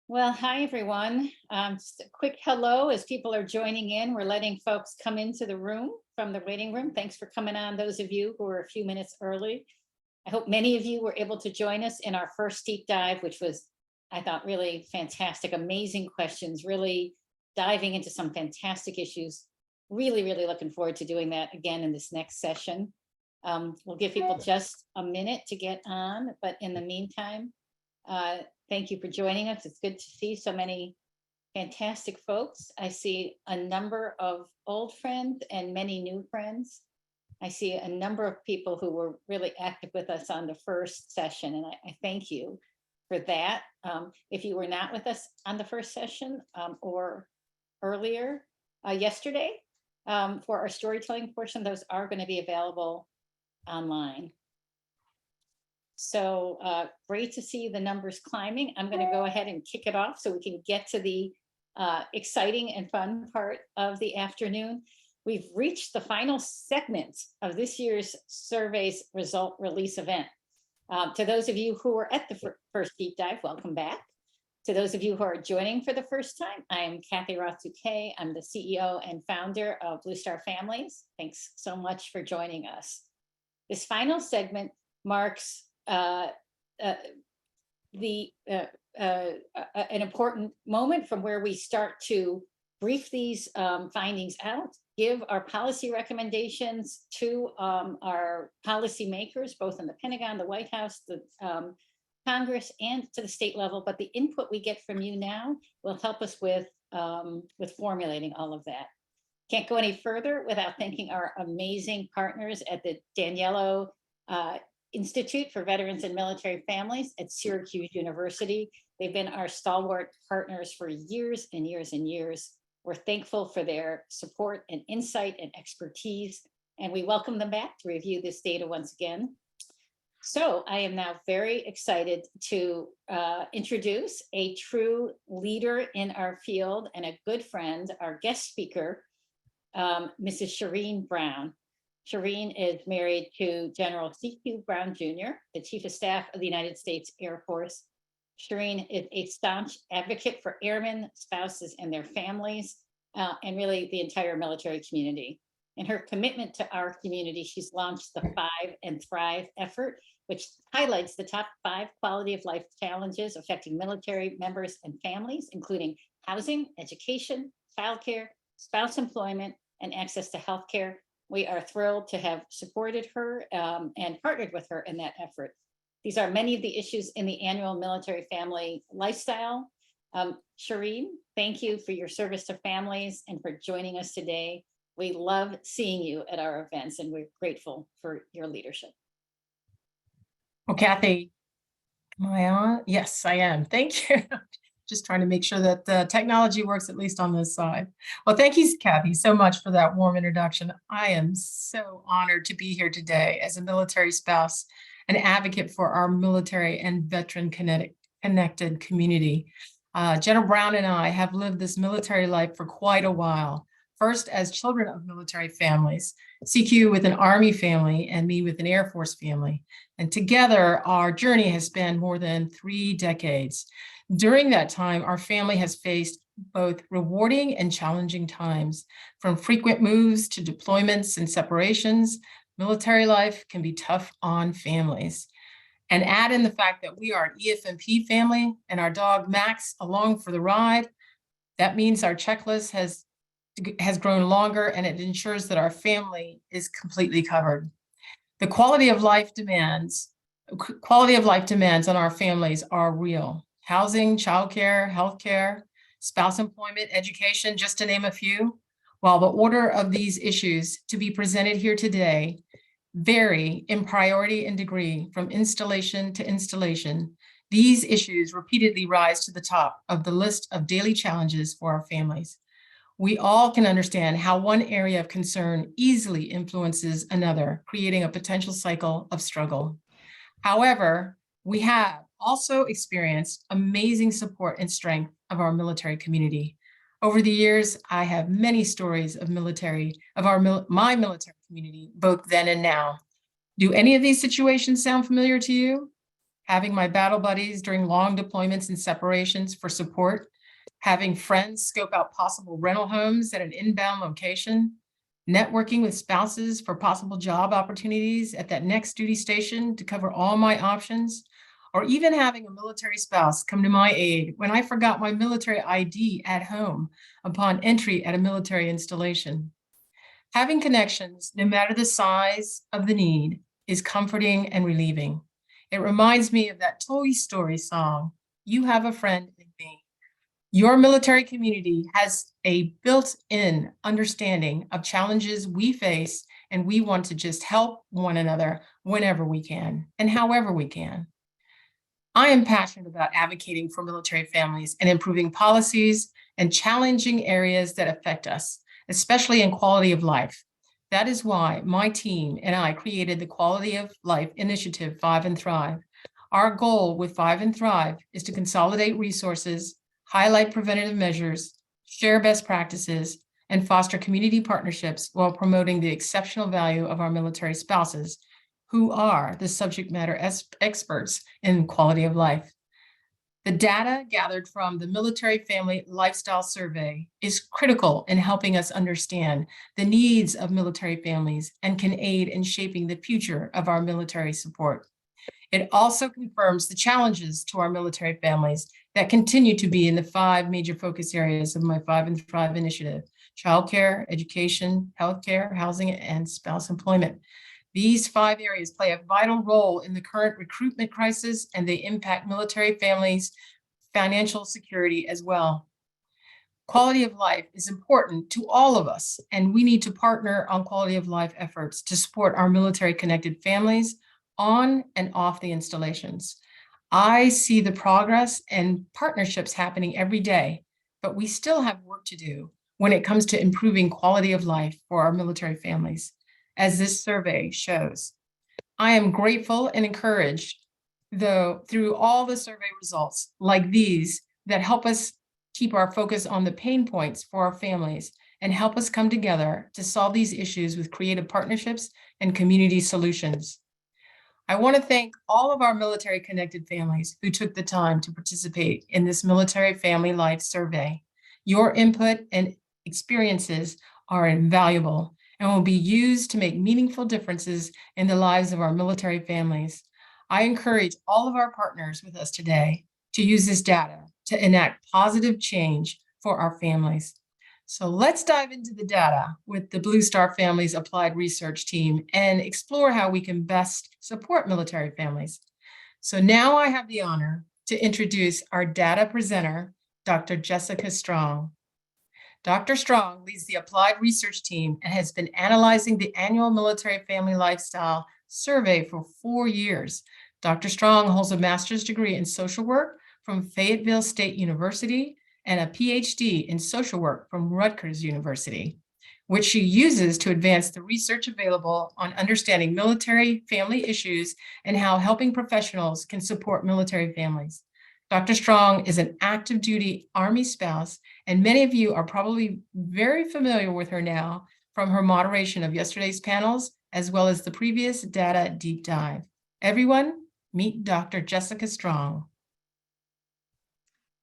Well, hi, everyone. Just a quick hello as people are joining in. We're letting folks come into the room from the waiting room. Thanks for coming on, those of you who are a few minutes early. I hope many of you were able to join us in our first deep dive, which was, I thought, really fantastic, amazing questions, really diving into some fantastic issues. Really, really looking forward to doing that again in this next session. We'll give people just a minute to get on, but in the meantime, uh, thank you for joining us. It's good to see so many fantastic folks. I see a number of old friends and many new friends. I see a number of people who were really active with us on the first session, and I thank you for that. If you were not with us on the first session or earlier yesterday for our storytelling portion, those are going to be available online. So great to see the numbers climbing. I'm going to go ahead and kick it off so we can get to the exciting and fun part of the afternoon. We've reached the final segment of this year's survey's result release event. To those of you who were at the first deep dive, welcome back. To those of you who are joining for the first time, I am Kathy Roth-Duquet. I'm the CEO and founder of Blue Star Families. Thanks so much for joining us. This final segment marks an important moment from where we start to brief these findings out, give our policy recommendations to our policymakers, both in the Pentagon, the White House, the Congress, and to the state level. But the input we get from you now will help us with formulating all of that. Can't go any further without thanking our amazing partners at the Daniello Institute for Veterans and Military Families at Syracuse University. They've been our stalwart partners for years and years and years. We're thankful for their support and insight and expertise, and we welcome them back to review this data once again. So I am now very excited to introduce a true leader in our field and a good friend, our guest speaker, Mrs. Shireen Brown. Shireen is married to General C.Q. Brown Jr., the Chief of Staff of the United States Air Force. Shireen is a staunch advocate for airmen, spouses, and their families, and really the entire military community. In her commitment to our community, she's launched the 5 and Thrive effort, which highlights the top 5 quality of life challenges affecting military members and families, including housing, education, childcare, spouse employment, and access to healthcare. We are thrilled to have supported her and partnered with her in that effort. These are many of the issues in the annual military family lifestyle. Shireen, thank you for your service to families and for joining us today. We love seeing you at our events, and we're grateful for your leadership. Well, Kathy, am I on? Yes, I am. Thank you. Just trying to make sure that the technology works, at least on this side. Well, thank you, Kathy, so much for that warm introduction. I am so honored to be here today as a military spouse, an advocate for our military and veteran connected community. General Brown and I have lived this military life for quite a while. First, as children of military families, CQ with an Army family and me with an Air Force family. And together, our journey has spanned more than 3 decades. During that time, our family has faced both rewarding and challenging times. From frequent moves to deployments and separations, military life can be tough on families. And add in the fact that we are an EFMP family and our dog Max along for the ride, that means our checklist has grown longer, and it ensures that our family is completely covered. The quality of life demands on our families are real. Housing, childcare, healthcare, spouse employment, education, just to name a few. While the order of these issues to be presented here today vary in priority and degree from installation to installation, these issues repeatedly rise to the top of the list of daily challenges for our families. We all can understand how one area of concern easily influences another, creating a potential cycle of struggle. However, we have also experienced amazing support and strength of our military community. Over the years, I have many stories of my military community, both then and now. Do any of these situations sound familiar to you? having my battle buddies during long deployments and separations for support, having friends scope out possible rental homes at an inbound location, networking with spouses for possible job opportunities at that next duty station to cover all my options, or even having a military spouse come to my aid when I forgot my military ID at home upon entry at a military installation. Having connections, no matter the size of the need, is comforting and relieving. It reminds me of that Toy Story song, "You Have a Friend in Me." Your military community has a built-in understanding of challenges we face, and we want to just help one another whenever we can and however we can. I am passionate about advocating for military families and improving policies and challenging areas that affect us, especially in quality of life. That is why my team and I created the Quality of Life Initiative 5 and Thrive. Our goal with 5 and Thrive is to consolidate resources, highlight preventative measures, share best practices, and foster community partnerships while promoting the exceptional value of our military spouses, who are the subject matter experts in quality of life. The data gathered from the Military Family Lifestyle Survey is critical in helping us understand the needs of military families and can aid in shaping the future of our military support. It also confirms the challenges to our military families that continue to be in the 5 major focus areas of my 5 and Thrive initiative: childcare, education, healthcare, housing, and spouse employment. These 5 areas play a vital role in the current recruitment crisis, and they impact military families' financial security as well. Quality of life is important to all of us, and we need to partner on quality of life efforts to support our military connected families on and off the installations. I see the progress and partnerships happening every day, but we still have work to do when it comes to improving quality of life for our military families, as this survey shows. I am grateful and encouraged, though, through all the survey results like these that help us keep our focus on the pain points for our families and help us come together to solve these issues with creative partnerships and community solutions. I want to thank all of our military connected families who took the time to participate in this Military Family Life Survey. Your input and experiences are invaluable and will be used to make meaningful differences in the lives of our military families. I encourage all of our partners with us today to use this data to enact positive change for our families. So let's dive into the data with the Blue Star Families Applied Research Team and explore how we can best support military families. So now I have the honor to introduce our data presenter, Dr. Jessica Strong. Dr. Strong leads the Applied Research Team and has been analyzing the annual Military Family Lifestyle Survey for 4 years. Dr. Strong holds a master's degree in social work from Fayetteville State University and a PhD in social work from Rutgers University, which she uses to advance the research available on understanding military family issues and how helping professionals can support military families. Dr. Strong is an active duty Army spouse, and many of you are probably very familiar with her now from her moderation of yesterday's panels, as well as the previous data deep dive. Everyone, meet Dr. Jessica Strong.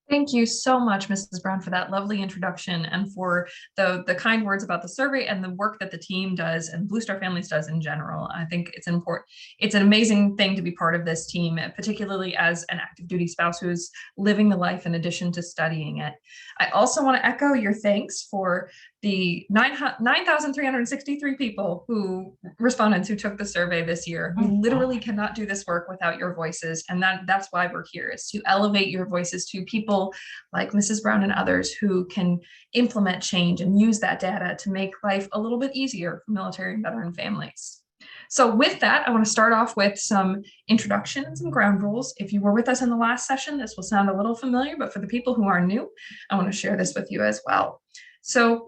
Thank you so much, Mrs. Brown, for that lovely introduction and for the kind words about the survey and the work that the team does and Blue Star Families does in general. I think it's important. It's an amazing thing to be part of this team, particularly as an active duty spouse who's living the life in addition to studying it. I also want to echo your thanks for the 9,363 people who respondents who took the survey this year, who literally cannot do this work without your voices. And that's why we're here, is to elevate your voices to people like Mrs. Brown and others who can implement change and use that data to make life a little bit easier for military and veteran families. So with that, I want to start off with some introductions and ground rules. If you were with us in the last session, this will sound a little familiar, but for the people who are new, I want to share this with you as well. So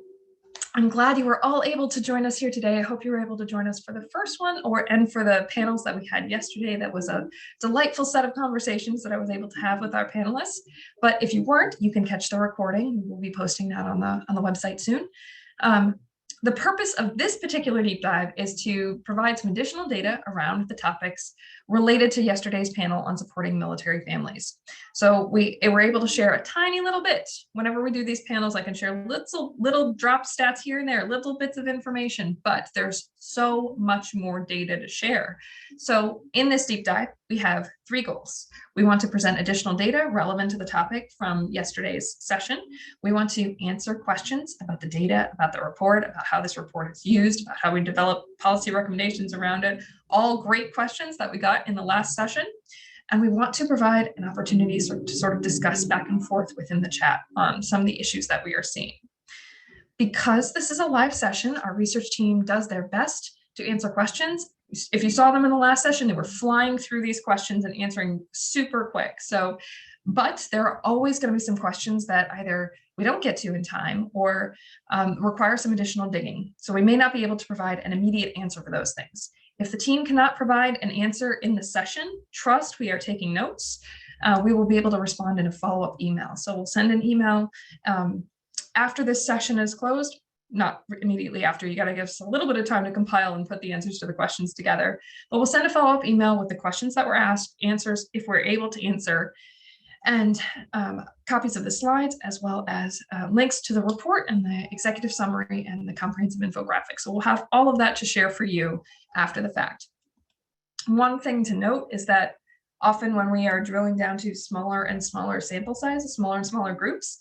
I'm glad you were all able to join us here today. I hope you were able to join us for the first one and for the panels that we had yesterday. That was a delightful set of conversations that I was able to have with our panelists. But if you weren't, you can catch the recording. We'll be posting that on the website soon. The purpose of this particular deep dive is to provide some additional data around the topics related to yesterday's panel on supporting military families. So we were able to share a tiny little bit. Whenever we do these panels, I can share little drop stats here and there, little bits of information, but there's so much more data to share. So in this deep dive, we have 3 goals. We want to present additional data relevant to the topic from yesterday's session. We want to answer questions about the data, about the report, about how this report is used, about how we develop policy recommendations around it, all great questions that we got in the last session. And we want to provide an opportunity to sort of discuss back and forth within the chat on some of the issues that we are seeing. Because this is a live session, our research team does their best to answer questions. If you saw them in the last session, they were flying through these questions and answering super quick. So, but there are always going to be some questions that either we don't get to in time or require some additional digging. So we may not be able to provide an immediate answer for those things. If the team cannot provide an answer in the session, trust we are taking notes. We will be able to respond in a follow-up email. So we'll send an email after this session is closed. Not immediately after, you got to give us a little bit of time to compile and put the answers to the questions together. But we'll send a follow-up email with the questions that were asked, answers if we're able to answer, and copies of the slides, as well as links to the report and the executive summary and the comprehensive infographic. So we'll have all of that to share for you after the fact. One thing to note is that often when we are drilling down to smaller and smaller sample sizes, smaller and smaller groups,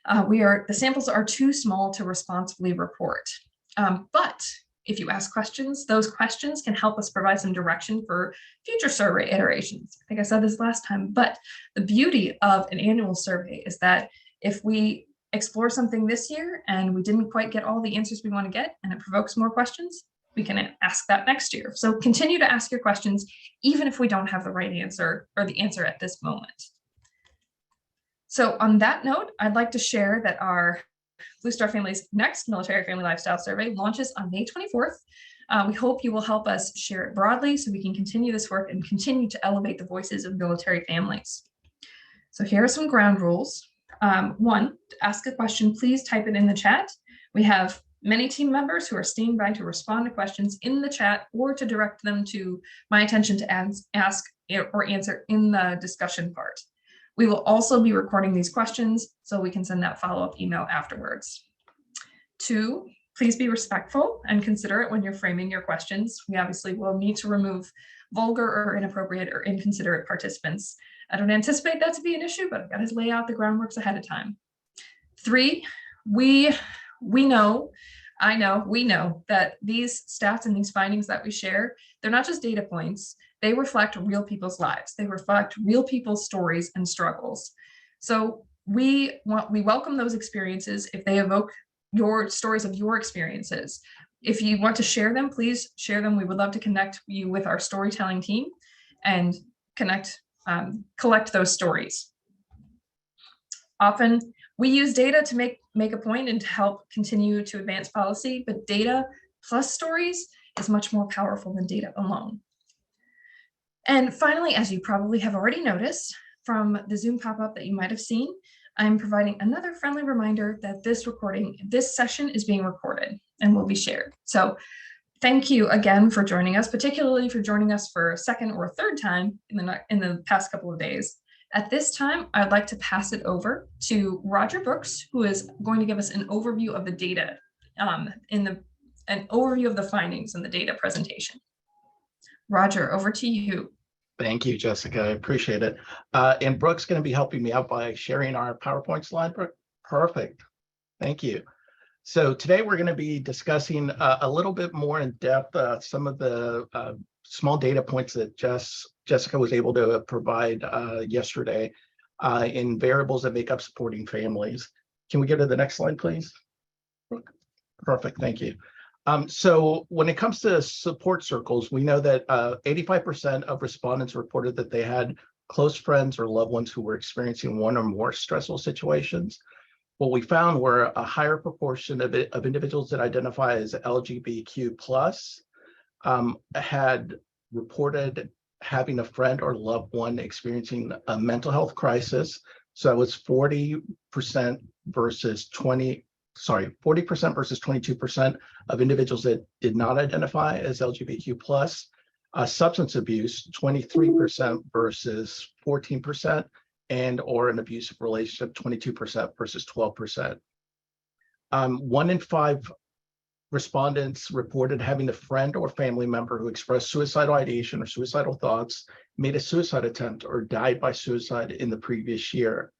the samples are too small to responsibly report. But if you ask questions, those questions can help us provide some direction for future survey iterations. I think I said this last time, but the beauty of an annual survey is that if we explore something this year and we didn't quite get all the answers we want to get and it provokes more questions, we can ask that next year. So continue to ask your questions, even if we don't have the right answer or the answer at this moment. So on that note, I'd like to share that our Blue Star Family's next Military Family Lifestyle Survey launches on May 24th. We hope you will help us share it broadly so we can continue this work and continue to elevate the voices of military families. So here are some ground rules. 1, to ask a question, please type it in the chat. We have many team members who are standing by to respond to questions in the chat or to direct them to my attention to ask or answer in the discussion part. We will also be recording these questions so we can send that follow-up email afterwards. 2, please be respectful and considerate when you're framing your questions. We obviously will need to remove vulgar or inappropriate or inconsiderate participants. I don't anticipate that to be an issue, but I've got to lay out the groundworks ahead of time. 3, we know that these stats and these findings that we share, they're not just data points. They reflect real people's lives. They reflect real people's stories and struggles. So we welcome those experiences if they evoke your stories of your experiences. If you want to share them, please share them. We would love to connect you with our storytelling team and collect those stories. Often we use data to make a point and to help continue to advance policy, but data plus stories is much more powerful than data alone. And finally, as you probably have already noticed from the Zoom pop-up that you might have seen, I'm providing another friendly reminder that this session is being recorded and will be shared. So thank you again for joining us, particularly for joining us for a second or a third time in the past couple of days. At this time, I'd like to pass it over to Roger Brooks, who is going to give us an overview of the data, an overview of the findings in the data presentation. Roger, over to you. Thank you, Jessica. I appreciate it. And Brooke's going to be helping me out by sharing our PowerPoint slide. Brooke, perfect. Thank you. So today we're going to be discussing a little bit more in depth some of the small data points that Jessica was able to provide yesterday in variables that make up supporting families. Can we go to the next slide, please? Brooke? Perfect. Thank you. So when it comes to support circles, we know that 85% of respondents reported that they had close friends or loved ones who were experiencing one or more stressful situations. What we found were a higher proportion of individuals that identify as LGBTQ+ had reported having a friend or loved one experiencing a mental health crisis. So it was 40% versus 20% 40% versus 22% of individuals that did not identify as LGBTQ plus. Substance abuse, 23% versus 14%, and or an abusive relationship, 22% versus 12%. 1 in 5 respondents reported having a friend or family member who expressed suicidal ideation or suicidal thoughts, made a suicide attempt, or died by suicide in the previous year.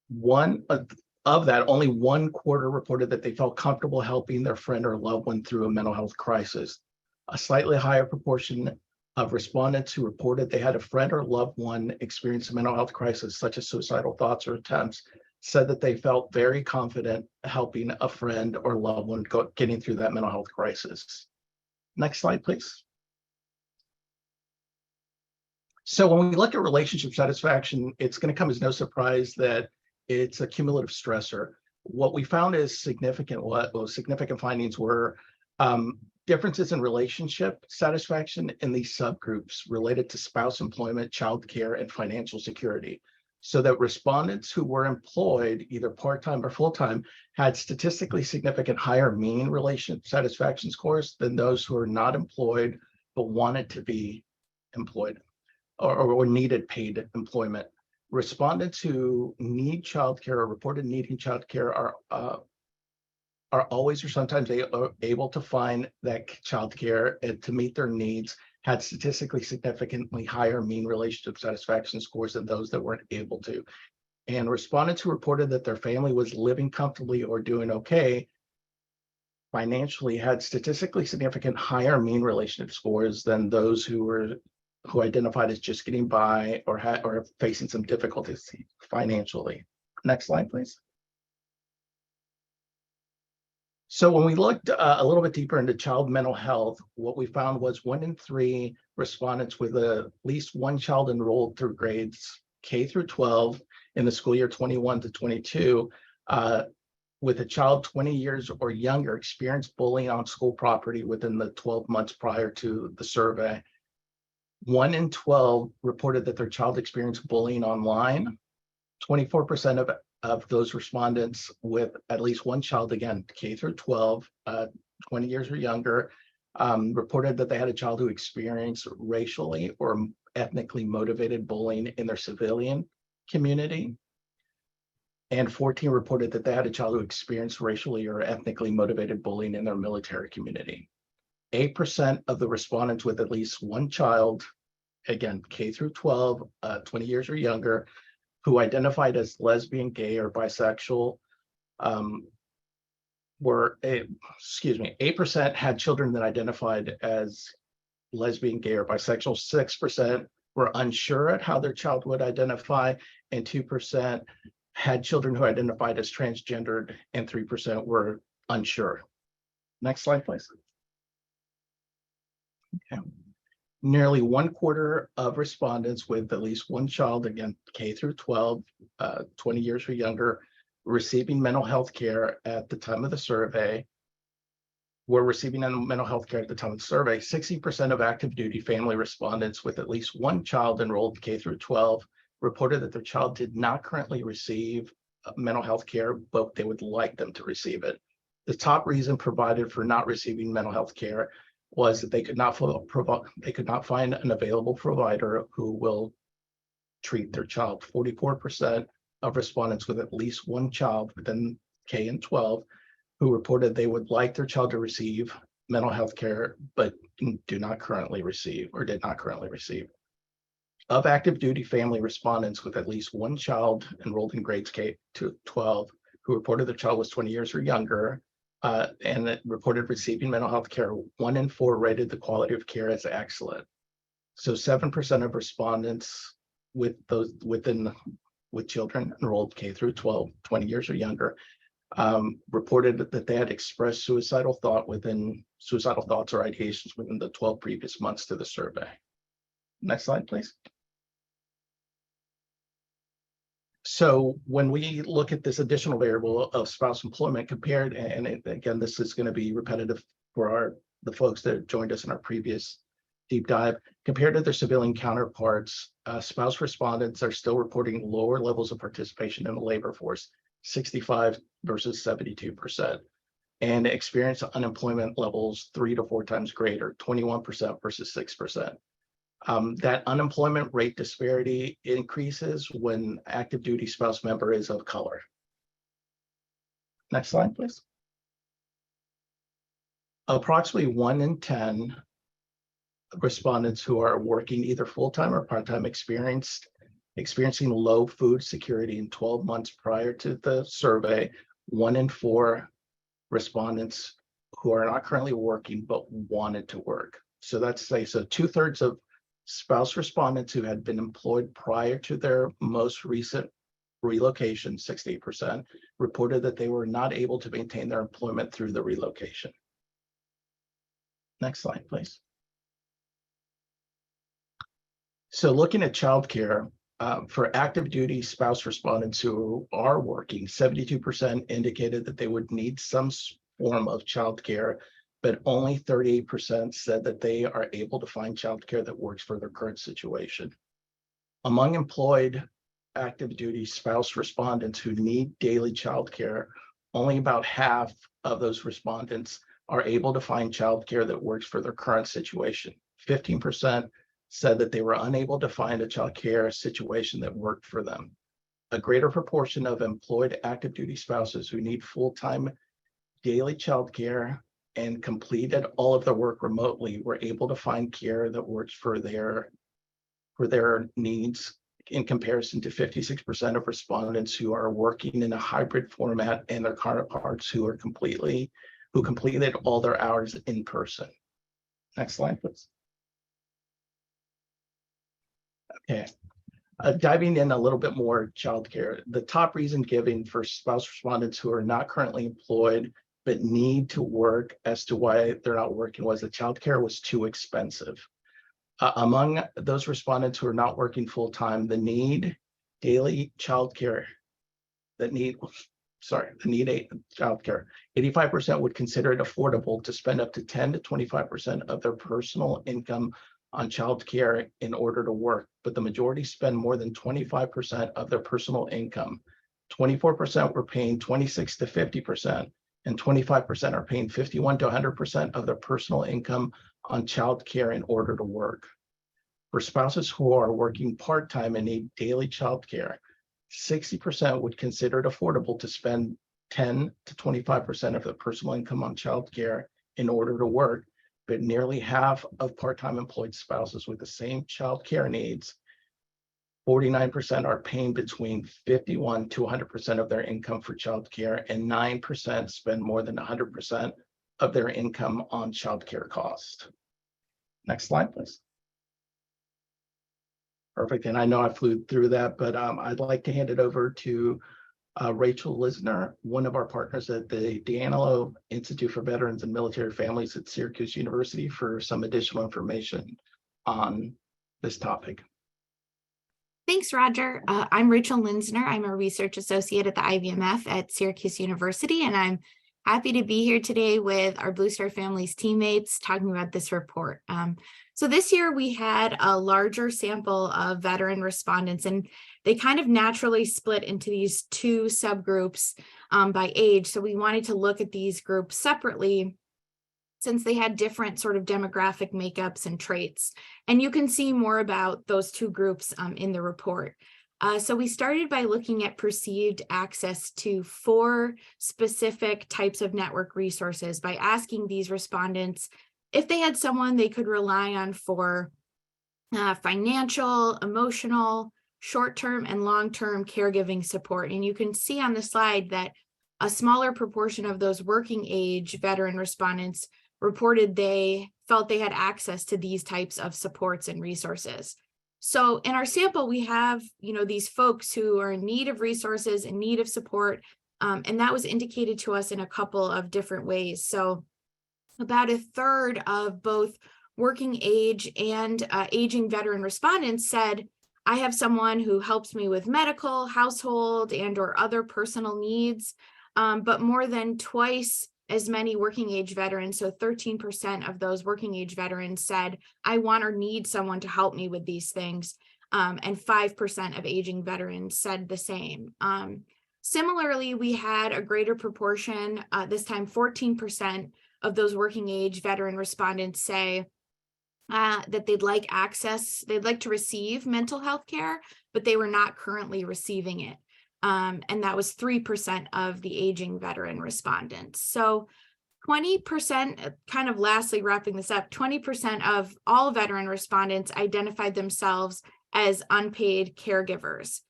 One of that, only 1/4 reported that they felt comfortable helping their friend or loved one through a mental health crisis. A slightly higher proportion of respondents who reported they had a friend or loved one experience a mental health crisis, such as suicidal thoughts or attempts, said that they felt very confident helping a friend or loved one getting through that mental health crisis. Next slide, please. So when we look at relationship satisfaction, it's going to come as no surprise that it's a cumulative stressor. What we found is significant findings were differences in relationship satisfaction in these subgroups related to spouse employment, child care, and financial security. So that respondents who were employed, either part-time or full-time, had statistically significant higher mean relationship satisfaction scores than those who are not employed but wanted to be employed or needed paid employment. Respondents who need childcare or reported needing childcare are always or sometimes able to find that childcare and to meet their needs had statistically significantly higher mean relationship satisfaction scores than those that weren't able to. And respondents who reported that their family was living comfortably or doing okay financially had statistically significant higher mean relationship scores than those who identified as just getting by or facing some difficulties financially. Next slide, please. So when we looked a little bit deeper into child mental health, what we found was 1 in 3 respondents with at least one child enrolled through grades K through 12 in the school year 21 to 22, with a child 20 years or younger experienced bullying on school property within the 12 months prior to the survey. 1 in 12 reported that their child experienced bullying online. 24% of those respondents with at least one child, again, K through 12, 20 years or younger, reported that they had a child who experienced racially or ethnically motivated bullying in their civilian community. And 14 reported that they had a child who experienced racially or ethnically motivated bullying in their military community. 8% of the respondents with at least one child, again, K through 12, 20 years or younger, who identified as lesbian, gay, or bisexual, 8% had children that identified as lesbian, gay, or bisexual. 6% were unsure at how their child would identify, and 2% had children who identified as transgendered, and 3% were unsure. Next slide, please. Okay. Nearly 1/4 of respondents with at least one child, again, K through 12, 20 years or younger, receiving mental health care at the time of the survey, were receiving mental health care at the time of the survey. 60% of active duty family respondents with at least one child enrolled K through 12 reported that their child did not currently receive mental health care, but they would like them to receive it. The top reason provided for not receiving mental health care was that they could not find an available provider who will treat their child. 44% of respondents with at least one child within K and 12 who reported they would like their child to receive mental health care, but did not currently receive. Of active duty family respondents with at least one child enrolled in grades K to 12 who reported their child was 20 years or younger, and it reported receiving mental health care, 1 in 4 rated the quality of care as excellent. So 7% of respondents with children enrolled K through 12, 20 years or younger, reported that they had expressed suicidal thoughts or ideations within the 12 previous months to the survey. Next slide, please. So when we look at this additional variable of spouse employment compared, and again, this is going to be repetitive for the folks that joined us in our previous deep dive, compared to their civilian counterparts, spouse respondents are still reporting lower levels of participation in the labor force. 65 versus 72%, and experience unemployment levels 3 to 4 times greater, 21% versus 6%. That unemployment rate disparity increases when active duty spouse member is of color. Next slide, please. Approximately 1 in 10 respondents who are working either full-time or part-time experiencing low food security in 12 months prior to the survey. 1 in 4 respondents who are not currently working but wanted to work. So that's say, so 2/3 of spouse respondents who had been employed prior to their most recent relocation, 68%, reported that they were not able to maintain their employment through the relocation. Next slide, please. So looking at childcare, for active duty spouse respondents who are working, 72% indicated that they would need some form of childcare, but only 38% said that they are able to find childcare that works for their current situation. Among employed active duty spouse respondents who need daily childcare, only about half of those respondents are able to find childcare that works for their current situation. 15% said that they were unable to find a childcare situation that worked for them. A greater proportion of employed active duty spouses who need full-time daily childcare and completed all of their work remotely were able to find care that works for their needs, in comparison to 56% of respondents who are working in a hybrid format and their counterparts who completed all their hours in person. Next slide, please. Okay, diving in a little bit more childcare. The top reason given for spouse respondents who are not currently employed but need to work as to why they're not working was that childcare was too expensive. Among those respondents who are not working full-time, the need childcare, 85% would consider it affordable to spend up to 10 to 25% of their personal income on childcare in order to work, but the majority spend more than 25% of their personal income. 24% were paying 26 to 50%, and 25% are paying 51 to 100% of their personal income on childcare in order to work. For spouses who are working part-time and need daily childcare, 60% would consider it affordable to spend 10 to 25% of their personal income on childcare in order to work, but nearly half of part-time employed spouses with the same childcare needs, 49%, are paying between 51 to 100% of their income for childcare, and 9% spend more than 100% of their income on childcare costs. Next slide, please. Perfect, and I know I flew through that, but I'd like to hand it over to Rachel Lisner, one of our partners at the D'Angelo Institute for Veterans and Military Families at Syracuse University, for some additional information on this topic. Thanks, Roger. I'm Rachel Linsner. I'm a research associate at the IVMF at Syracuse University, and I'm happy to be here today with our Blue Star Families teammates talking about this report. So this year we had a larger sample of veteran respondents, and they kind of naturally split into these two subgroups by age. So we wanted to look at these groups separately since they had different sort of demographic makeups and traits. And you can see more about those two groups in the report. So we started by looking at perceived access to 4 specific types of network resources by asking these respondents if they had someone they could rely on for financial, emotional, short-term, and long-term caregiving support. And you can see on the slide that a smaller proportion of those working age veteran respondents reported they felt they had access to these types of supports and resources. So in our sample, we have, these folks who are in need of resources, in need of support, and that was indicated to us in a couple of different ways. So about 1/3 of both working age and aging veteran respondents said, I have someone who helps me with medical, household, and or other personal needs, but more than twice as many working age veterans, so 13% of those working age veterans said, I want or need someone to help me with these things, and 5% of aging veterans said the same. Similarly, we had a greater proportion, this time 14% of those working age veteran respondents say that they'd like to receive mental health care, but they were not currently receiving it. And that was 3% of the aging veteran respondents. So 20%, kind of lastly wrapping this up, 20% of all veteran respondents identified themselves as unpaid caregivers.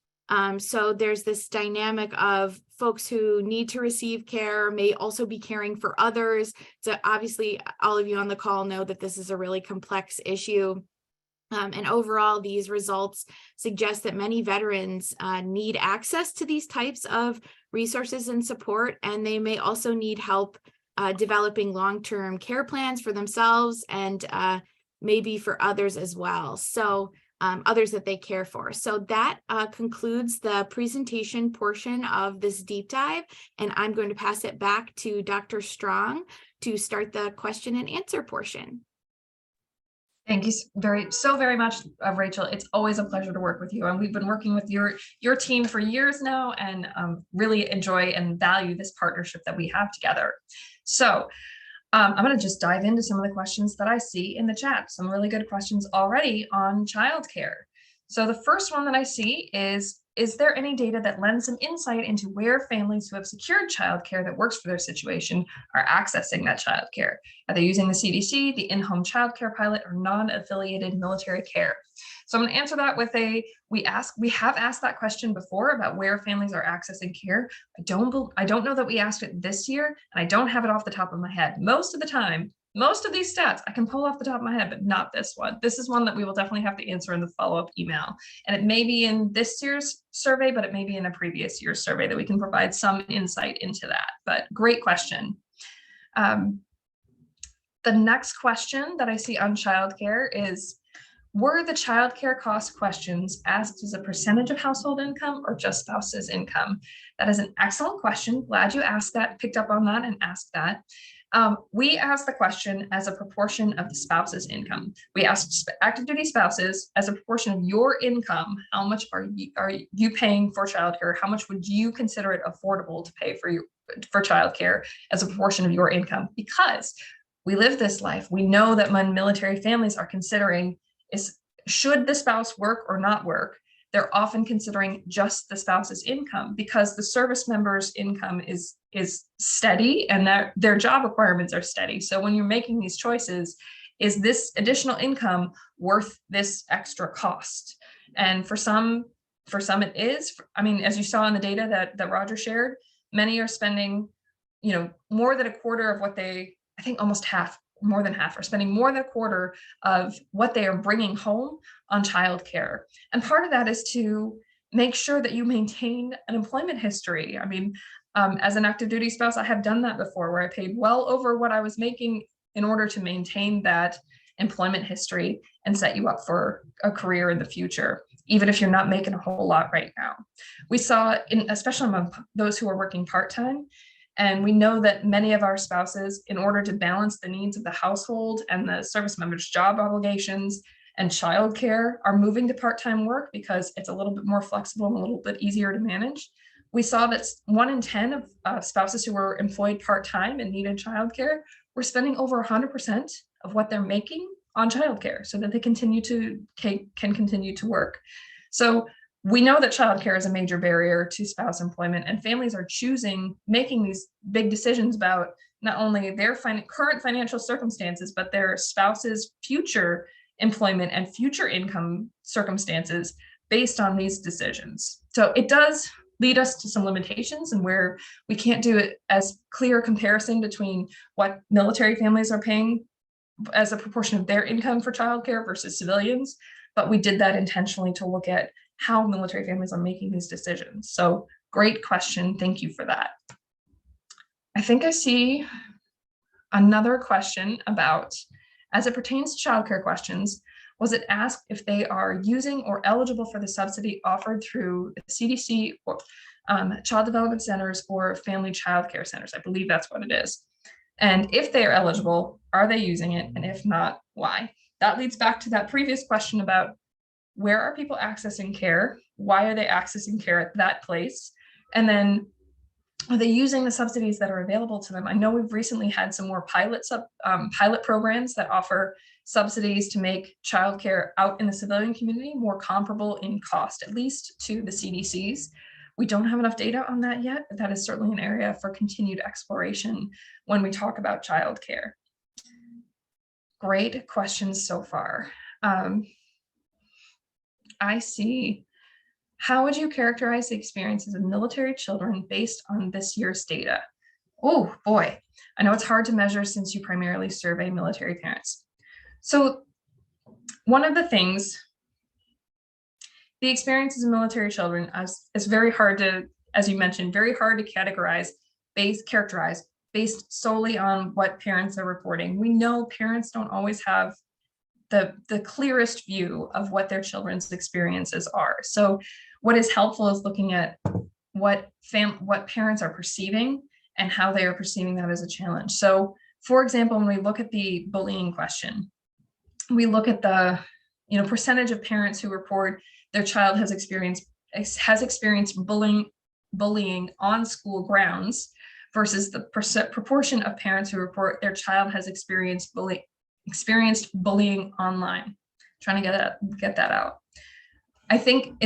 So there's this dynamic of folks who need to receive care may also be caring for others. So obviously all of you on the call know that this is a really complex issue. And overall, these results suggest that many veterans need access to these types of resources and support, and they may also need help developing long-term care plans for themselves and maybe for others as well. So others that they care for. So that concludes the presentation portion of this deep dive, and I'm going to pass it back to Dr. Strong to start the question and answer portion. Thank you so very much, Rachel. It's always a pleasure to work with you, and we've been working with your team for years now, and really enjoy and value this partnership that we have together. So I'm going to just dive into some of the questions that I see in the chat. Some really good questions already on childcare. So the first one that I see is there any data that lends some insight into where families who have secured childcare that works for their situation are accessing that childcare? Are they using the CDC, the in-home childcare pilot, or non-affiliated military care? So I'm going to answer that with we have asked that question before about where families are accessing care. I don't know that we asked it this year, and I don't have it off the top of my head. Most of the time, most of these stats I can pull off the top of my head, but not this one. This is one that we will definitely have to answer in the follow-up email. And it may be in this year's survey, but it may be in a previous year's survey that we can provide some insight into that. But great question. The next question that I see on childcare is, were the childcare cost questions asked as a percentage of household income or just spouse's income? That is an excellent question. Glad you asked that, picked up on that and asked that. We asked the question as a proportion of the spouse's income. We asked active duty spouses as a proportion of your income, how much are you paying for childcare? How much would you consider it affordable to pay for childcare as a proportion of your income? Because we live this life, we know that when military families are considering should the spouse work or not work, they're often considering just the spouse's income because the service member's income is steady and that their job requirements are steady. So when you're making these choices, is this additional income worth this extra cost? And for some it is. I mean, as you saw in the data that Roger shared, many are spending, more than a quarter of what I think almost half, more than half are spending more than a quarter of what they are bringing home on childcare. And part of that is to make sure that you maintain an employment history. I mean, as an active duty spouse, I have done that before where I paid well over what I was making in order to maintain that employment history and set you up for a career in the future, even if you're not making a whole lot right now. We saw, especially among those who are working part-time, and we know that many of our spouses, in order to balance the needs of the household and the service members' job obligations and childcare, are moving to part-time work because it's a little bit more flexible and a little bit easier to manage. We saw that 1 in 10 of spouses who were employed part-time and needed childcare were spending over 100% of what they're making on childcare so that they can continue to work. So we know that childcare is a major barrier to spouse employment, and families are making these big decisions about not only their current financial circumstances, but their spouse's future employment and future income circumstances based on these decisions. So it does lead us to some limitations and where we can't do it as clear a comparison between what military families are paying as a proportion of their income for childcare versus civilians. But we did that intentionally to look at how military families are making these decisions. So great question. Thank you for that. I think I see another question about, as it pertains to childcare questions, was it asked if they are using or eligible for the subsidy offered through the CDC or child development centers or family childcare centers? I believe that's what it is. And if they are eligible, are they using it? And if not, why? That leads back to that previous question about where are people accessing care? Why are they accessing care at that place? And then are they using the subsidies that are available to them? I know we've recently had some more pilot programs that offer subsidies to make childcare out in the civilian community more comparable in cost, at least to the CDCs. We don't have enough data on that yet, but that is certainly an area for continued exploration when we talk about childcare. Great questions so far. I see. How would you characterize the experiences of military children based on this year's data? Oh boy, I know it's hard to measure since you primarily survey military parents. So one of the things, the experiences of military children is very hard to, as you mentioned, very hard to characterize based solely on what parents are reporting. We know parents don't always have the clearest view of what their children's experiences are. So what is helpful is looking at what parents are perceiving and how they are perceiving that as a challenge. So for example, when we look at the bullying question, we look at the percentage of parents who report their child has experienced bullying on school grounds versus the proportion of parents who report their child has experienced bullying online. Trying to get that out. I think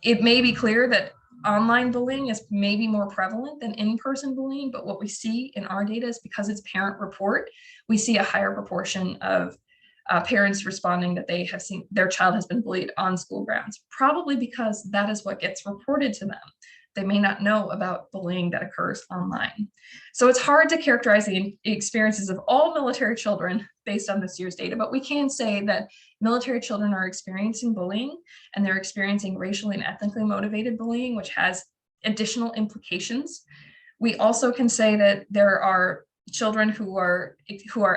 it may be clear that online bullying is maybe more prevalent than in-person bullying, but what we see in our data is because it's parent report, we see a higher proportion of parents responding that they have seen their child has been bullied on school grounds, probably because that is what gets reported to them. They may not know about bullying that occurs online. So it's hard to characterize the experiences of all military children based on this year's data, but we can say that military children are experiencing bullying, and they're experiencing racially and ethnically motivated bullying, which has additional implications. We also can say that there are children who are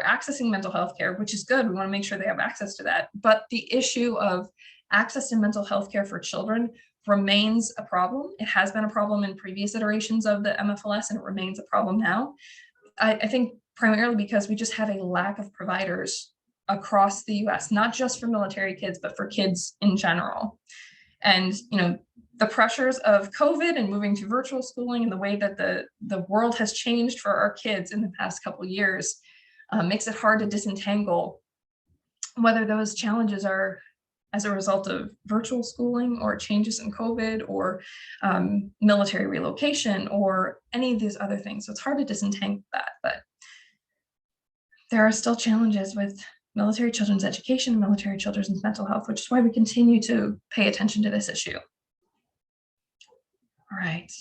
accessing mental health care, which is good. We want to make sure they have access to that. But the issue of access to mental health care for children remains a problem. It has been a problem in previous iterations of the MFLS, and it remains a problem now. I think primarily because we just have a lack of providers across the US, not just for military kids, but for kids in general. And the pressures of COVID and moving to virtual schooling and the way that the world has changed for our kids in the past couple of years makes it hard to disentangle whether those challenges are as a result of virtual schooling or changes in COVID or military relocation or any of these other things. So it's hard to disentangle that, but there are still challenges with military children's education, military children's mental health, which is why we continue to pay attention to this issue. All right,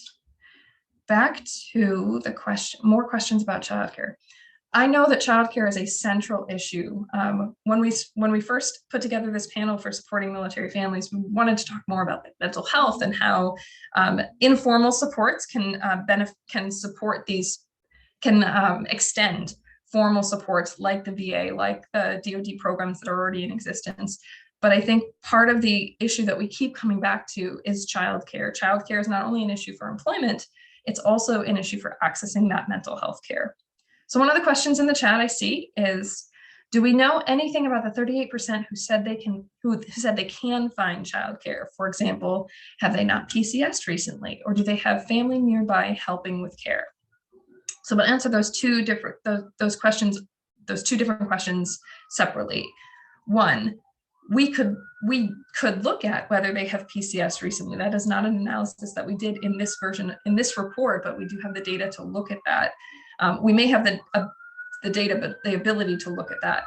back to the question, more questions about childcare. I know that childcare is a central issue. When we first put together this panel for supporting military families, we wanted to talk more about mental health and how informal supports can extend formal supports like the VA, like the DoD programs that are already in existence. But I think part of the issue that we keep coming back to is childcare. Childcare is not only an issue for employment, it's also an issue for accessing that mental health care. So one of the questions in the chat I see is, do we know anything about the 38% who said they can find childcare? For example, have they not PCSed recently, or do they have family nearby helping with care? So we'll answer those two different questions separately. One, we could look at whether they have PCS recently. That is not an analysis that we did in this report, but we do have the data to look at that. We may have the data, but the ability to look at that.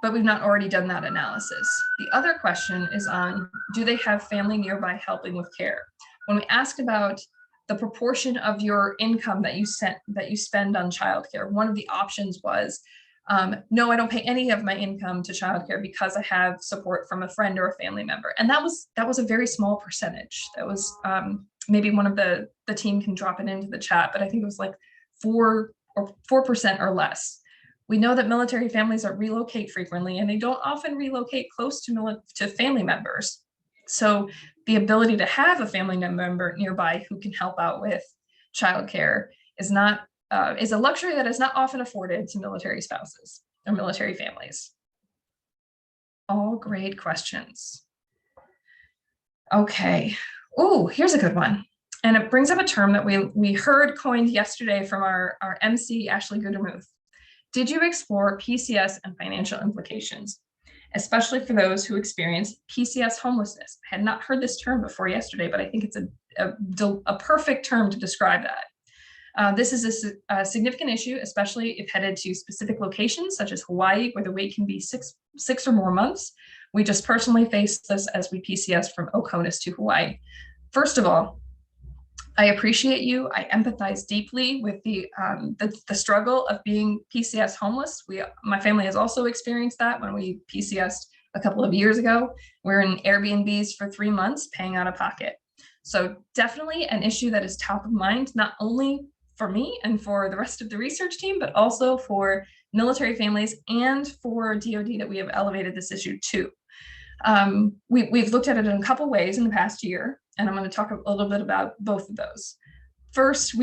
But we've not already done that analysis. The other question is on, do they have family nearby helping with care? When we asked about the proportion of your income that you spend on childcare, one of the options was, no, I don't pay any of my income to childcare because I have support from a friend or a family member. And that was a very small percentage. That was maybe one of the team can drop it into the chat, but I think it was like 4% or less. We know that military families relocate frequently, and they don't often relocate close to family members. So the ability to have a family member nearby who can help out with childcare is a luxury that is not often afforded to military spouses or military families. All great questions. Okay. Oh, here's a good one. And it brings up a term that we heard coined yesterday from our MC, Ashley Gudermuth. Did you explore PCS and financial implications, especially for those who experience PCS homelessness? I had not heard this term before yesterday, but I think it's a perfect term to describe that. This is a significant issue, especially if headed to specific locations such as Hawaii, where the wait can be six or more months. We just personally faced this as we PCS from Oconus to Hawaii. First of all, I appreciate you. I empathize deeply with the struggle of being PCS homeless. My family has also experienced that when we PCSed a couple of years ago. We're in Airbnbs for 3 months, paying out of pocket. So definitely an issue that is top of mind, not only for me and for the rest of the research team, but also for military families and for DoD that we have elevated this issue to. We've looked at it in a couple ways in the past year, and I'm going to talk a little bit about both of those. First,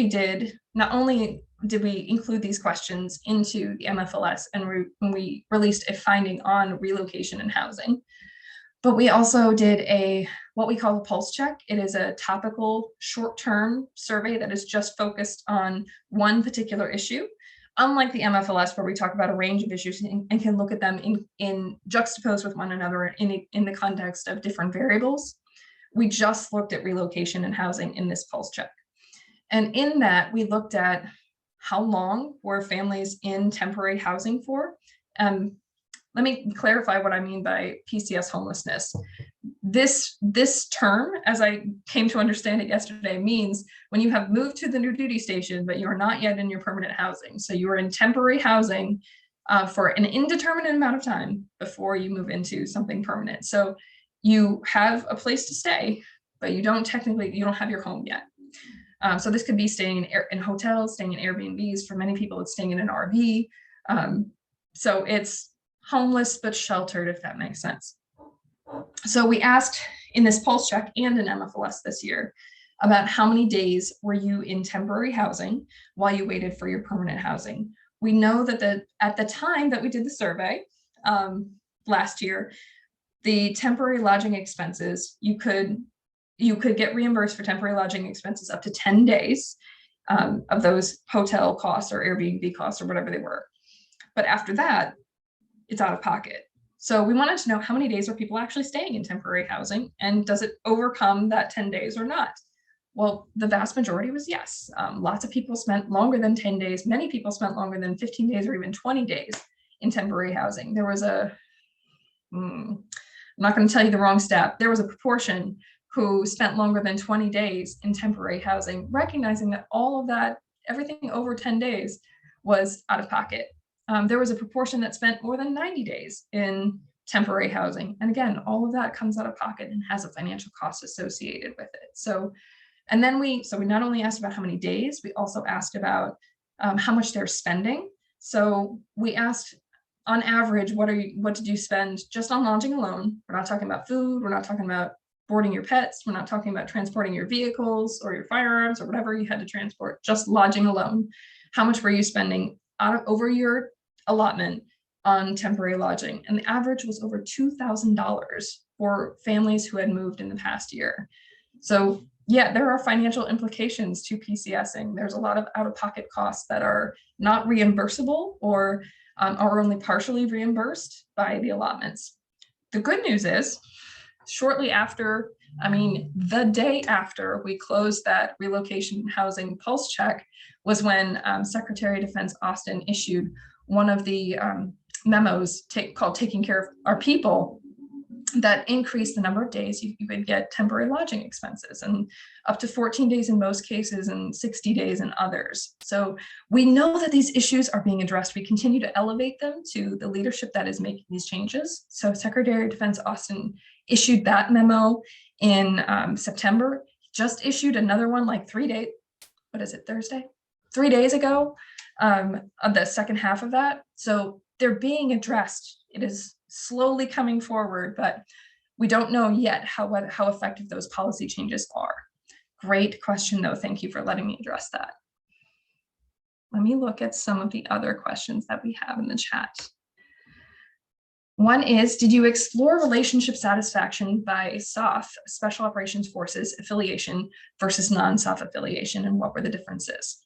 not only did we include these questions into the MFLS, and we released a finding on relocation and housing, but we also did what we call a pulse check. It is a topical short-term survey that is just focused on one particular issue. Unlike the MFLS, where we talk about a range of issues and can look at them in juxtaposed with one another in the context of different variables, we just looked at relocation and housing in this pulse check. And in that, we looked at how long were families in temporary housing for. Let me clarify what I mean by PCS homelessness. This term, as I came to understand it yesterday, means when you have moved to the new duty station, but you are not yet in your permanent housing. So you are in temporary housing for an indeterminate amount of time before you move into something permanent. So you have a place to stay, but you don't have your home yet. So this could be staying in hotels, staying in Airbnbs. For many people, it's staying in an RV. So it's homeless but sheltered, if that makes sense. So we asked in this pulse check and in MFLS this year about how many days were you in temporary housing while you waited for your permanent housing. We know that at the time that we did the survey last year, the temporary lodging expenses, you could get reimbursed for temporary lodging expenses up to 10 days of those hotel costs or Airbnb costs or whatever they were. But after that, it's out of pocket. So we wanted to know how many days are people actually staying in temporary housing, and does it overcome that 10 days or not? Well, the vast majority was yes. Lots of people spent longer than 10 days. Many people spent longer than 15 days or even 20 days in temporary housing. There was I'm not going to tell you the wrong stat. There was a proportion who spent longer than 20 days in temporary housing, recognizing that all of that, everything over 10 days was out of pocket. There was a proportion that spent more than 90 days in temporary housing. And again, all of that comes out of pocket and has a financial cost associated with it. So we not only asked about how many days, we also asked about how much they're spending. So we asked, on average, what did you spend just on lodging alone? We're not talking about food. We're not talking about boarding your pets. We're not talking about transporting your vehicles or your firearms or whatever you had to transport, just lodging alone. How much were you spending over your allotment on temporary lodging? And the average was over $2,000 for families who had moved in the past year. So yeah, there are financial implications to PCSing. There's a lot of out-of-pocket costs that are not reimbursable or are only partially reimbursed by the allotments. The good news is, shortly after, the day after we closed that relocation housing pulse check was when Secretary of Defense Austin issued one of the memos called Taking Care of Our People that increased the number of days you could get temporary lodging expenses, and up to 14 days in most cases and 60 days in others. So we know that these issues are being addressed. We continue to elevate them to the leadership that is making these changes. So Secretary of Defense Austin issued that memo in September. He just issued another one like 3 days, Thursday? 3 days ago, of the second half of that. So they're being addressed. It is slowly coming forward, but we don't know yet how effective those policy changes are. Great question, though. Thank you for letting me address that. Let me look at some of the other questions that we have in the chat. One is, did you explore relationship satisfaction by SOF, Special Operations Forces affiliation versus non-SOF affiliation, and what were the differences?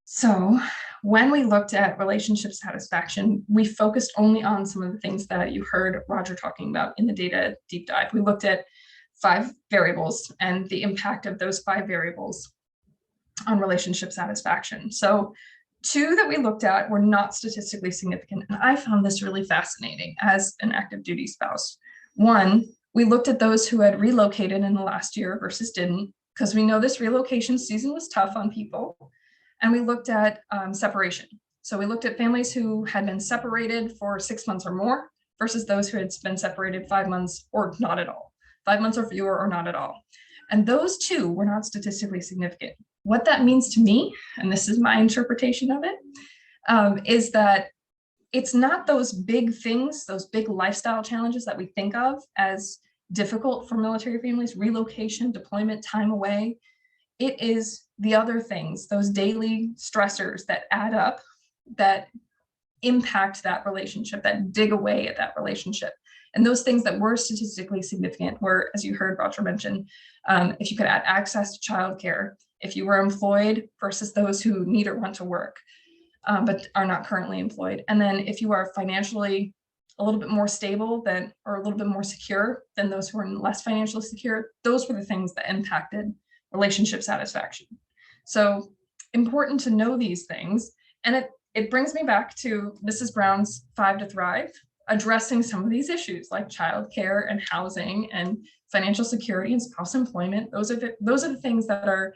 So when we looked at relationship satisfaction, we focused only on some of the things that you heard Roger talking about in the data deep dive. We looked at 5 variables and the impact of those 5 variables on relationship satisfaction. So 2 that we looked at were not statistically significant. And I found this really fascinating as an active duty spouse. 1, we looked at those who had relocated in the last year versus didn't, because we know this relocation season was tough on people. And we looked at separation. So we looked at families who had been separated for 6 months or more versus those who had been separated 5 months or not at all, 5 months or fewer or not at all. And those 2 were not statistically significant. What that means to me, and this is my interpretation of it, is that it's not those big things, those big lifestyle challenges that we think of as difficult for military families, relocation, deployment, time away. It is the other things, those daily stressors that add up, that impact that relationship, that dig away at that relationship. And those things that were statistically significant were, as you heard Roger mention, if you could add access to childcare, if you were employed versus those who need or want to work, but are not currently employed. And then if you are financially a little bit more stable than, or a little bit more secure than those who are less financially secure, those were the things that impacted relationship satisfaction. So important to know these things. And it brings me back to Mrs. Brown's 5 to Thrive, addressing some of these issues like childcare and housing and financial security and spouse employment. Those are the things that are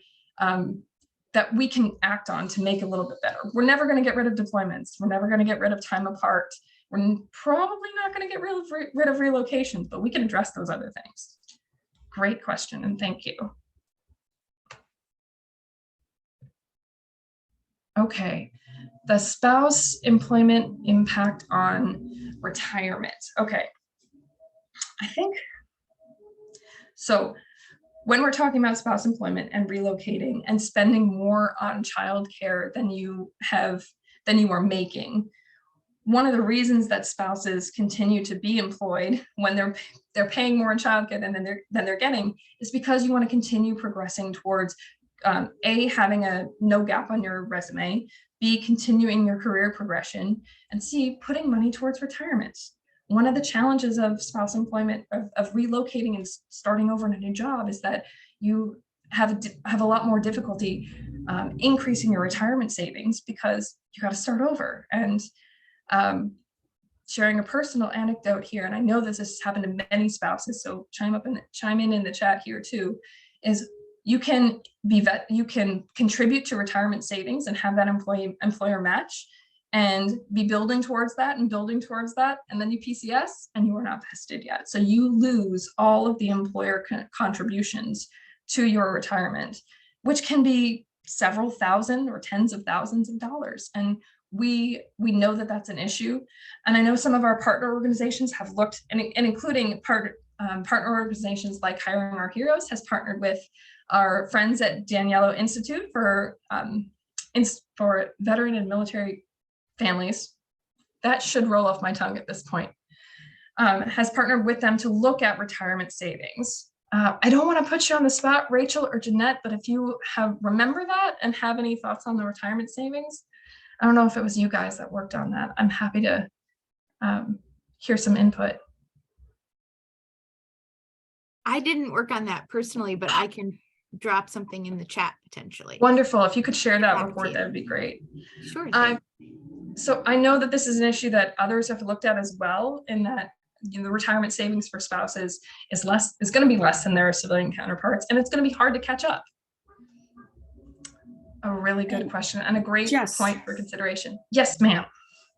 that we can act on to make it a little bit better. We're never going to get rid of deployments. We're never going to get rid of time apart. We're probably not going to get rid of relocations, but we can address those other things. Great question, and thank you. Okay, the spouse employment impact on retirement. Okay, I think, so when we're talking about spouse employment and relocating and spending more on childcare than you are making, one of the reasons that spouses continue to be employed when they're paying more in childcare than they're getting is because you want to continue progressing towards A, having a no gap on your resume, B, continuing your career progression, and C, putting money towards retirement. One of the challenges of spouse employment, of relocating and starting over in a new job, is that you have a lot more difficulty increasing your retirement savings because you got to start over. And sharing a personal anecdote here, and I know this has happened to many spouses, so chime in the chat here too, is you can contribute to retirement savings and have that employer match and be building towards that, and then you PCS and you are not vested yet. So you lose all of the employer contributions to your retirement, which can be several thousand or tens of thousands of dollars. And we know that that's an issue. And I know some of our partner organizations have looked, and including partner organizations like Hiring Our Heroes has partnered with our friends at Daniello Institute for veteran and military families. That should roll off my tongue at this point. Has partnered with them to look at retirement savings. I don't want to put you on the spot, Rachel or Jeanette, but if you remember that and have any thoughts on the retirement savings, I don't know if it was you guys that worked on that. I'm happy to hear some input. I didn't work on that personally, but I can drop something in the chat potentially. Wonderful. If you could share that report, that would be great. Sure. So I know that this is an issue that others have looked at as well, in that the retirement savings for spouses is going to be less than their civilian counterparts, and it's going to be hard to catch up. A really good question and a great point for consideration. Yes, ma'am.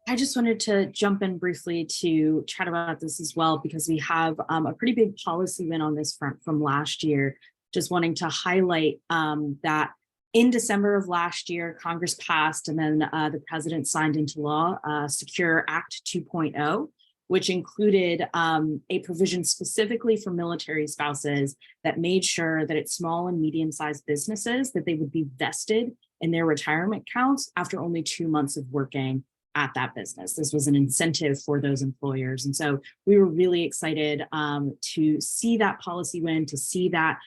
I just wanted to jump in briefly to chat about this as well, because we have a pretty big policy win on this front from last year. Just wanting to highlight that in December of last year, Congress passed, and then the president signed into law, Secure Act 2.0, which included a provision specifically for military spouses that made sure that it's small and medium-sized businesses, that they would be vested in their retirement counts after only 2 months of working. at that business. This was an incentive for those employers. And so we were really excited to see that policy win, to see that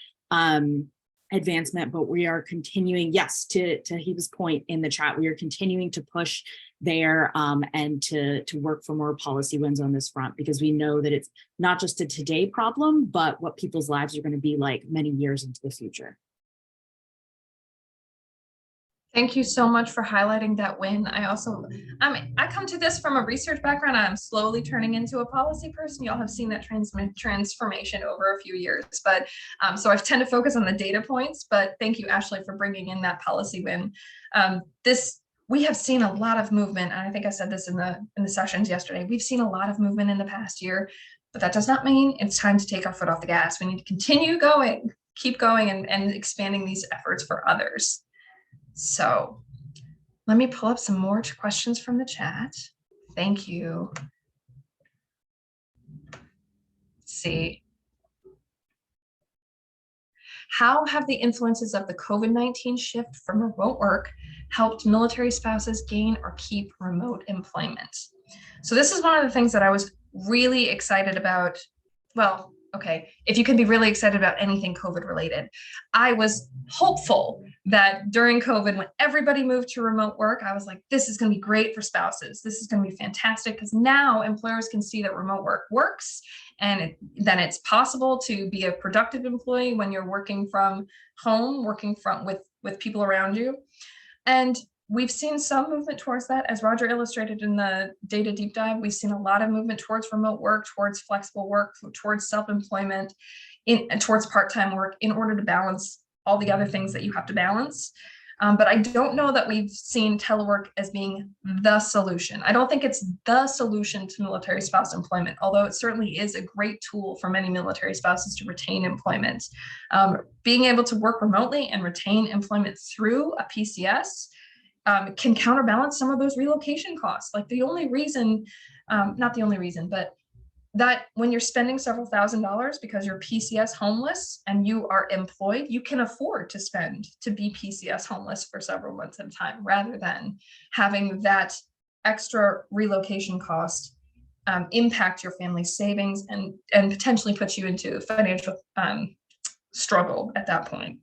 advancement, but we are continuing, yes, to Heba's point in the chat, we are continuing to push there and to work for more policy wins on this front, because we know that it's not just a today problem, but what people's lives are going to be like many years into the future. Thank you so much for highlighting that win. I also, I come to this from a research background. I'm slowly turning into a policy person. Y'all have seen that transformation over a few years, but so I tend to focus on the data points, but thank you, Ashley, for bringing in that policy win. We have seen a lot of movement, and I think I said this in the sessions yesterday. We've seen a lot of movement in the past year, but that does not mean it's time to take our foot off the gas. We need to continue going, keep going, and expanding these efforts for others. So let me pull up some more questions from the chat. Thank you. Let's see. How have the influences of the COVID-19 shift from remote work helped military spouses gain or keep remote employment? So this is one of the things that I was really excited about. Well, okay, if you can be really excited about anything COVID related, I was hopeful that during COVID, when everybody moved to remote work, I was like, this is going to be great for spouses. This is going to be fantastic, because now employers can see that remote work works, and then it's possible to be a productive employee when you're working from home, working with people around you. And we've seen some movement towards that, as Roger illustrated in the data deep dive. We've seen a lot of movement towards remote work, towards flexible work, towards self-employment, towards part-time work, in order to balance all the other things that you have to balance. But I don't know that we've seen telework as being the solution. I don't think it's the solution to military spouse employment, although it certainly is a great tool for many military spouses to retain employment. Being able to work remotely and retain employment through a PCS can counterbalance some of those relocation costs. Like the only reason, not the only reason, but that when you're spending several $1,000s because you're PCS homeless and you are employed, you can afford to spend to be PCS homeless for several months at a time, rather than having that extra relocation cost impact your family's savings and potentially put you into financial struggle at that point.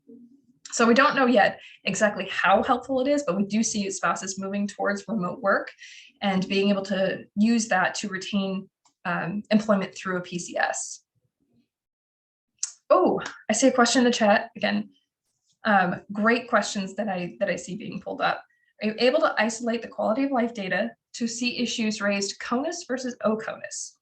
So we don't know yet exactly how helpful it is, but we do see spouses moving towards remote work and being able to use that to retain employment through a PCS. Oh, I see a question in the chat again. Great questions that I see being pulled up. Are you able to isolate the quality of life data to see issues raised CONUS versus OCONUS?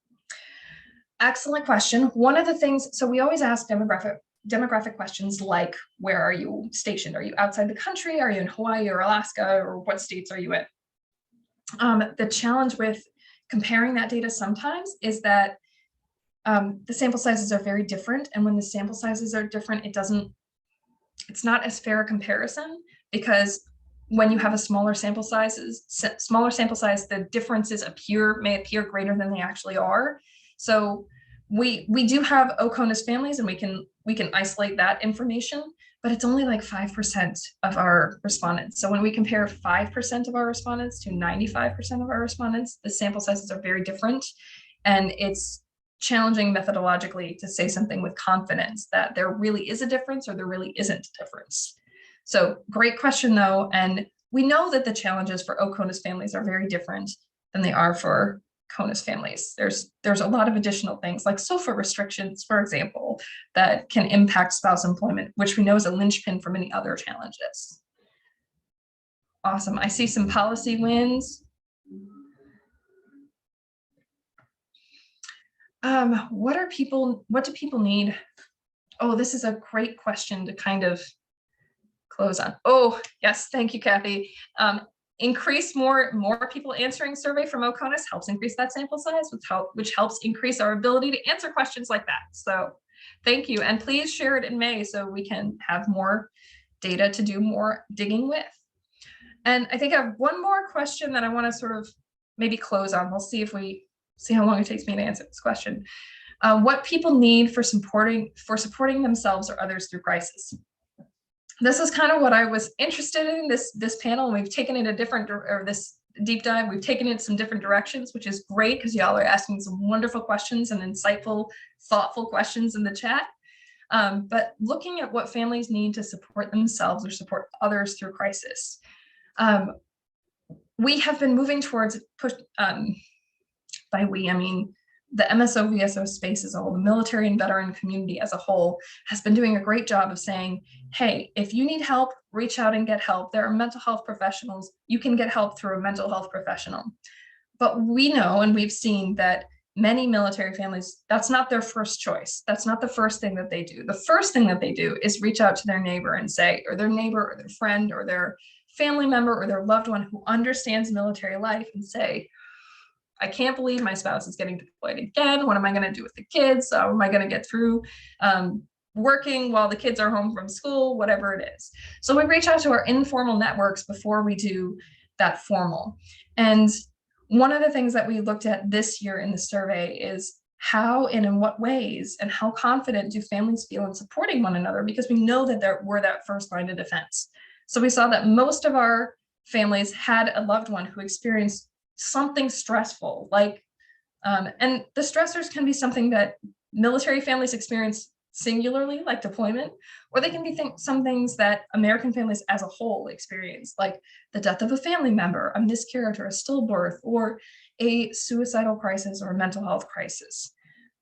Excellent question. One of the things, so we always ask demographic questions like, where are you stationed? Are you outside the country? Are you in Hawaii or Alaska, or what states are you in? The challenge with comparing that data sometimes is that the sample sizes are very different. And when the sample sizes are different, it's not as fair a comparison, because when you have a smaller sample size, the differences may appear greater than they actually are. So we do have OCONUS families, and we can isolate that information, but it's only like 5% of our respondents. So when we compare 5% of our respondents to 95% of our respondents, the sample sizes are very different. And it's challenging methodologically to say something with confidence that there really is a difference or there really isn't a difference. So great question though. And we know that the challenges for OCONUS families are very different than they are for CONUS families. There's a lot of additional things like SOFA restrictions, for example, that can impact spouse employment, which we know is a linchpin for many other challenges. Awesome. I see some policy wins. What do people need? Oh, this is a great question to kind of close on. Oh, yes. Thank you, Kathy. Increase more people answering survey from OCONUS helps increase that sample size, which helps increase our ability to answer questions like that. So thank you. And please share it in May so we can have more data to do more digging with. And I think I have one more question that I want to sort of maybe close on. We'll see how long it takes me to answer this question. What people need for supporting themselves or others through crisis. This is kind of what I was interested in, this panel, and we've taken it a different, or this deep dive. We've taken it some different directions, which is great because y'all are asking some wonderful questions and insightful, thoughtful questions in the chat. But looking at what families need to support themselves or support others through crisis. We have been moving towards by we, I mean the MSO VSO space as a whole, the military and veteran community as a whole has been doing a great job of saying, hey, if you need help, reach out and get help. There are mental health professionals. You can get help through a mental health professional. But we know, and we've seen that many military families, that's not their first choice. That's not the first thing that they do. The first thing that they do is reach out to their neighbor and say, or their neighbor or their friend or their family member or their loved one who understands military life and say, I can't believe my spouse is getting deployed again. What am I going to do with the kids? How am I going to get through working while the kids are home from school, whatever it is. So we reach out to our informal networks before we do that formal. And one of the things that we looked at this year in the survey is how and in what ways and how confident do families feel in supporting one another, because we know that we're that first line of defense. So we saw that most of our families had a loved one who experienced something stressful, like, and the stressors can be something that military families experience singularly, like deployment, or they can be some things that American families as a whole experience, like the death of a family member, a miscarriage or a stillbirth, or a suicidal crisis or a mental health crisis.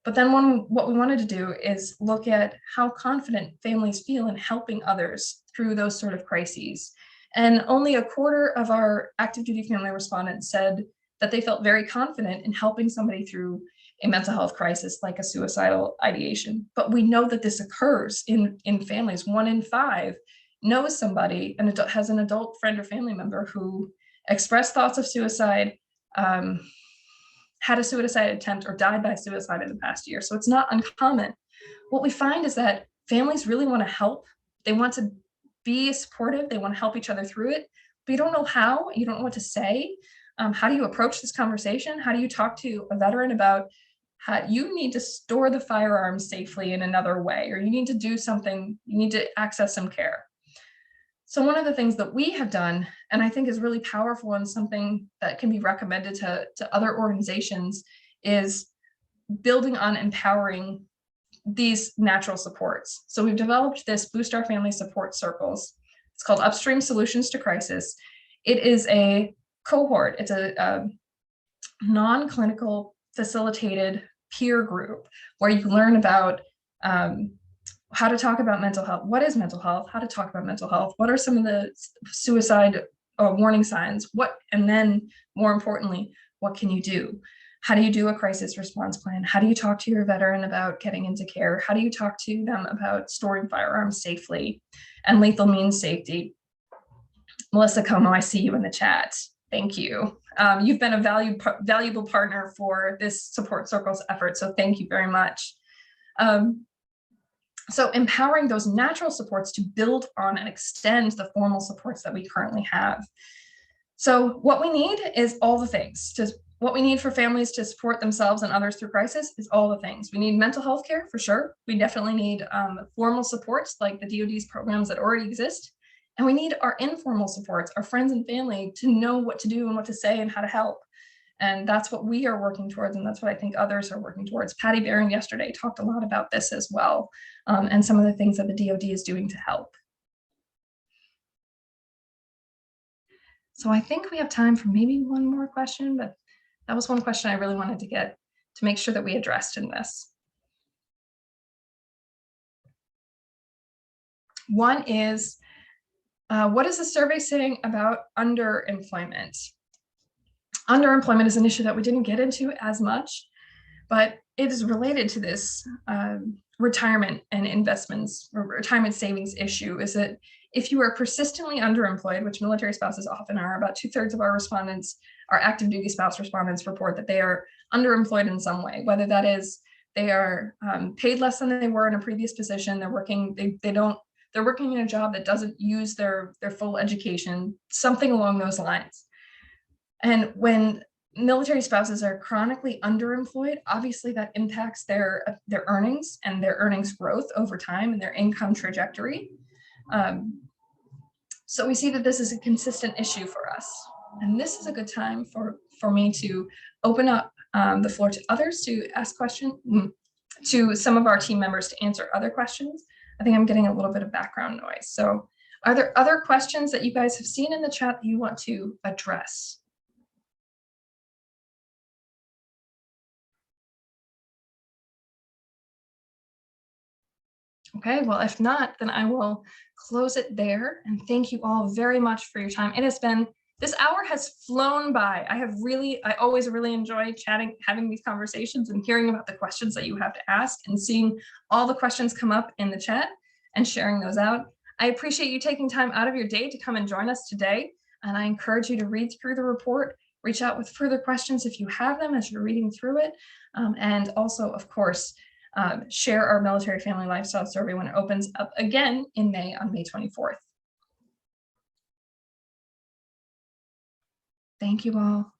But then what we wanted to do is look at how confident families feel in helping others through those sort of crises. And only a quarter of our active duty family respondents said that they felt very confident in helping somebody through a mental health crisis like a suicidal ideation. But we know that this occurs in families. 1 in 5 knows somebody and has an adult friend or family member who expressed thoughts of suicide, had a suicide attempt, or died by suicide in the past year. So it's not uncommon. What we find is that families really want to help. They want to be supportive. They want to help each other through it, but you don't know how. You don't know what to say. How do you approach this conversation? How do you talk to a veteran about how you need to store the firearms safely in another way, or you need to do something, you need to access some care? So one of the things that we have done, and I think is really powerful and something that can be recommended to other organizations, is building on empowering these natural supports. So we've developed this Boost Our Family Support Circles. It's called Upstream Solutions to Crisis. It is a cohort. It's a non-clinical facilitated peer group where you can learn about how to talk about mental health. What is mental health? How to talk about mental health? What are some of the suicide warning signs? And then more importantly, what can you do? How do you do a crisis response plan? How do you talk to your veteran about getting into care? How do you talk to them about storing firearms safely and lethal means safety? Melissa Como, I see you in the chat. Thank you. You've been a valuable partner for this Support Circles effort, so thank you very much. So empowering those natural supports to build on and extend the formal supports that we currently have. So what we need is all the things. What we need for families to support themselves and others through crisis is all the things. We need mental health care for sure. We definitely need formal supports like the DoD's programs that already exist. And we need our informal supports, our friends and family, to know what to do and what to say and how to help. And that's what we are working towards. And that's what I think others are working towards. Patty Barron yesterday talked a lot about this as well, and some of the things that the DoD is doing to help. So I think we have time for maybe one more question, but that was one question I really wanted to get to make sure that we addressed in this. One is, what is the survey saying about underemployment? Underemployment is an issue that we didn't get into as much, but it is related to this retirement and investments, or retirement savings issue. Is that if you are persistently underemployed, which military spouses often are, about 2/3 of our respondents, our active duty spouse respondents, report that they are underemployed in some way, whether that is they are paid less than they were in a previous position, they're working, they're working in a job that doesn't use their full education, something along those lines. And when military spouses are chronically underemployed, obviously that impacts their earnings and their earnings growth over time and their income trajectory. So we see that this is a consistent issue for us. And this is a good time for me to open up the floor to others to ask questions, to some of our team members to answer other questions. I think I'm getting a little bit of background noise. So are there other questions that you guys have seen in the chat that you want to address? Okay, well, if not, then I will close it there. And thank you all very much for your time. It has been, this hour has flown by. I always really enjoy chatting, having these conversations and hearing about the questions that you have to ask and seeing all the questions come up in the chat and sharing those out. I appreciate you taking time out of your day to come and join us today. And I encourage you to read through the report, reach out with further questions if you have them as you're reading through it. And also, of course, share our military family lifestyle survey when it opens up again in May on May 24th. Thank you all.